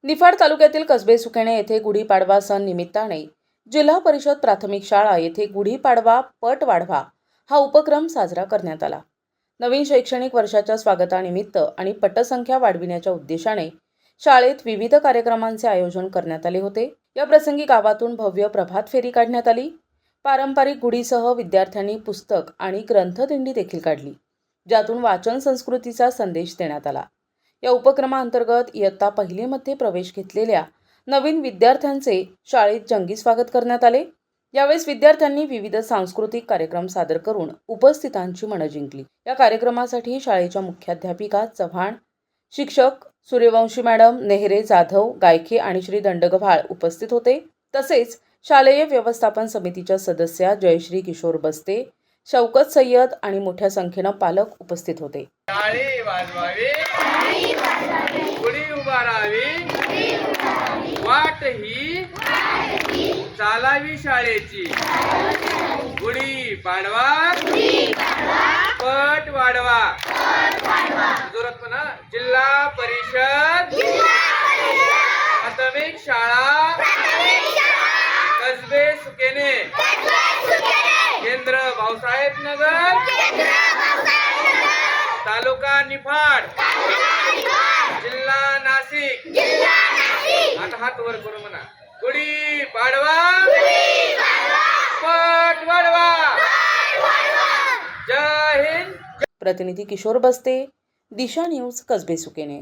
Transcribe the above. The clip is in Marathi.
निफाड तालुक्यातील कसबे सुकेणे येथे गुढीपाडवा सण निमित्ताने जिल्हा परिषद प्राथमिक शाळा येथे गुढीपाडवा पट वाढवा हा उपक्रम साजरा करण्यात आला। नवीन शैक्षणिक वर्षाच्या स्वागतानिमित्त आणि पटसंख्या वाढविण्याच्या उद्देशाने शाळेत विविध कार्यक्रमांचे आयोजन करण्यात आले होते। या प्रसंगी गावातून भव्य प्रभात फेरी काढण्यात आली। पारंपरिक गुढीसह विद्यार्थ्यांनी पुस्तक आणि ग्रंथदिंडी देखील काढली, ज्यातून वाचन संस्कृतीचा संदेश देण्यात आला। या उपक्रमाअंतर्गत इयत्ता पहिलीमध्ये प्रवेश घेतलेल्या नवीन विद्यार्थ्यांचे शाळेत जंगी स्वागत करण्यात आले। यावेळेस विद्यार्थ्यांनी विविध सांस्कृतिक कार्यक्रम सादर करून उपस्थितांची मनं जिंकली। या कार्यक्रमासाठी शाळेच्या मुख्याध्यापिका चव्हाण, शिक्षक सूर्यवंशी मॅडम, नेहरे, जाधव, गायके आणि श्री दंडगव्हाळ उपस्थित होते। तसेच शालेय व्यवस्थापन समितीच्या सदस्या जयश्री किशोर बस्ते, शौकत सय्यद आणि मोठ्या संख्येने पालक उपस्थित होते। टाळी वाजवावी, गुढी उभारावी, वाट ही चालावी शाळेची, गुढी पाडवा पट वाढवा। जोरात म्हणा, जिल्हा परिषद प्राथमिक शाळा कसबे सुकेने, केंद्र भाऊसाहेब नगर, तालुका निफाड, जिल्हा नाशिक। आता हात वर करून म्हणा, गुढी पाडवा पट वाढवा। जय हिंद। प्रतिनिधी किशोर बस्ते, दिशा न्यूज, कसबे सुकेने।